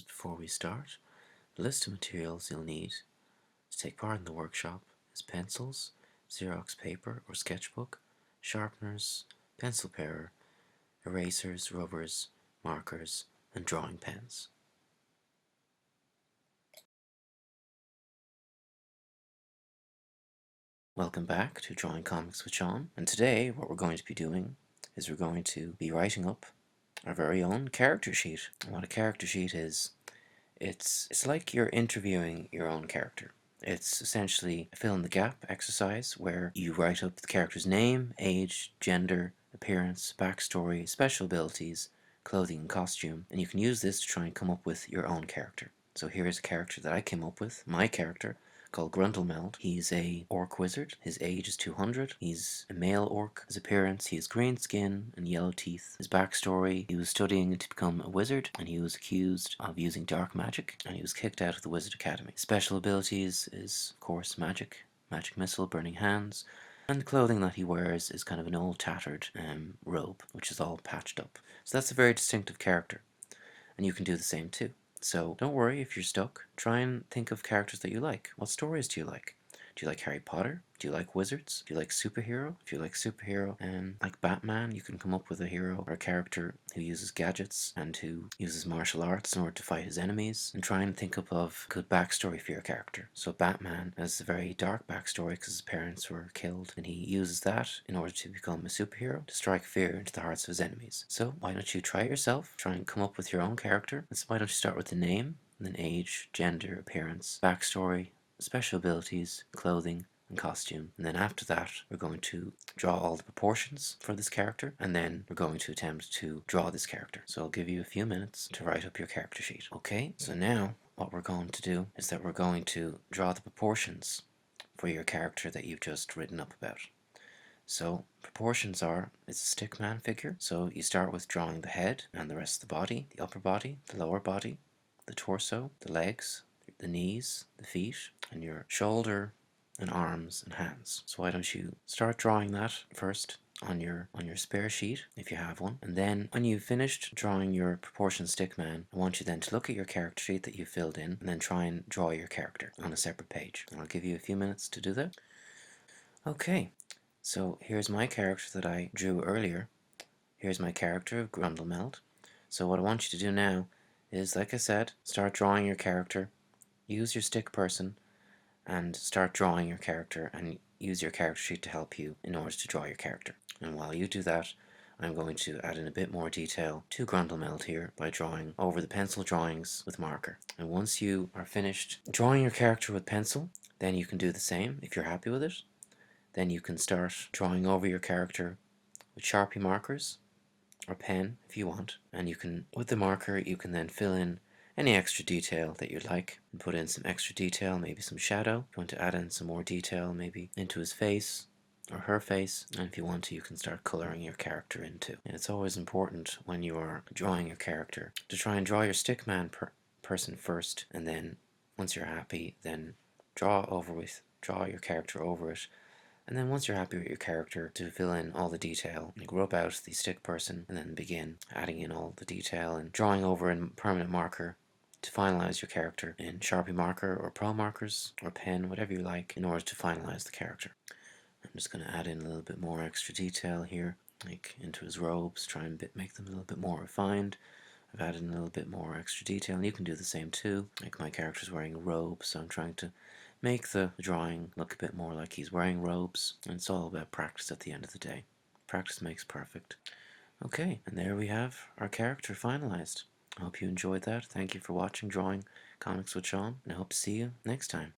Before we start, the list of materials you'll need to take part in the workshop is pencils, Xerox paper or sketchbook, sharpeners, pencil parer, erasers, rubbers, markers, and drawing pens. Welcome back to Drawing Comics with Sean, and today what we're going to be doing is we're going to be writing up our very own character sheet. And what a character sheet is, it's like you're interviewing your own character. It's essentially a fill in the gap exercise where you write up the character's name, age, gender, appearance, backstory, special abilities, clothing and costume, and you can use this to try and come up with your own character. So here is a character that I came up with, my character, called Grundlemeld. He's a orc wizard. His age is 200. He's a male orc. His appearance, he has green skin and yellow teeth. His backstory, he was studying to become a wizard and he was accused of using dark magic and he was kicked out of the Wizard Academy. Special abilities is, of course, magic missile, burning hands, and the clothing that he wears is kind of an old tattered robe, which is all patched up. So that's a very distinctive character, and you can do the same too. So don't worry if you're stuck. Try and think of characters that you like. What stories do you like? Do you like Harry Potter? Do you like wizards? Do you like superhero? If you like superhero and like Batman, you can come up with a hero or a character who uses gadgets and who uses martial arts in order to fight his enemies. And try and think up of a good backstory for your character. So Batman has a very dark backstory because his parents were killed, and he uses that in order to become a superhero to strike fear into the hearts of his enemies. So why don't you try it yourself? Try and come up with your own character. And so why don't you start with the name, and then age, gender, appearance, backstory, special abilities, clothing, and costume. And then after that, we're going to draw all the proportions for this character, and then we're going to attempt to draw this character. So I'll give you a few minutes to write up your character sheet. Okay, so now what we're going to do is that we're going to draw the proportions for your character that you've just written up about. So proportions are, it's a stickman figure, so you start with drawing the head and the rest of the body, the upper body, the lower body, the torso, the legs, the knees, the feet, and your shoulder and arms and hands. So why don't you start drawing that first on your spare sheet if you have one, and then when you've finished drawing your proportion stickman, I want you then to look at your character sheet that you filled in and then try and draw your character on a separate page. And I'll give you a few minutes to do that. Okay, so here's my character that I drew earlier. Here's my character of Grundlemeld. So what I want you to do now is, like I said, start drawing your character. Use your stick person and start drawing your character, and use your character sheet to help you in order to draw your character. And while you do that, I'm going to add in a bit more detail to Grundlemeld here by drawing over the pencil drawings with marker. And once you are finished drawing your character with pencil, then you can do the same if you're happy with it. Then you can start drawing over your character with Sharpie markers or pen if you want, and you can, with the marker, you can then fill in any extra detail that you'd like and put in some extra detail, maybe some shadow. If you want to add in some more detail, maybe into his face or her face, and if you want to, you can start coloring your character in too. And it's always important when you are drawing your character to try and draw your stickman person first, and then once you're happy, then draw your character over it. And then once you're happy with your character, to fill in all the detail, like rub out the stick person and then begin adding in all the detail and drawing over in permanent marker to finalize your character in Sharpie marker or Pro markers or pen, whatever you like, in order to finalize the character. I'm just going to add in a little bit more extra detail here, like into his robes, try and make them a little bit more refined. I've added in a little bit more extra detail, and you can do the same too. Like my character's wearing a robe, so I'm trying to make the drawing look a bit more like he's wearing robes, and it's all about practice at the end of the day. Practice makes perfect. Okay, and there we have our character finalized. I hope you enjoyed that. Thank you for watching Drawing Comics with Sean, and I hope to see you next time.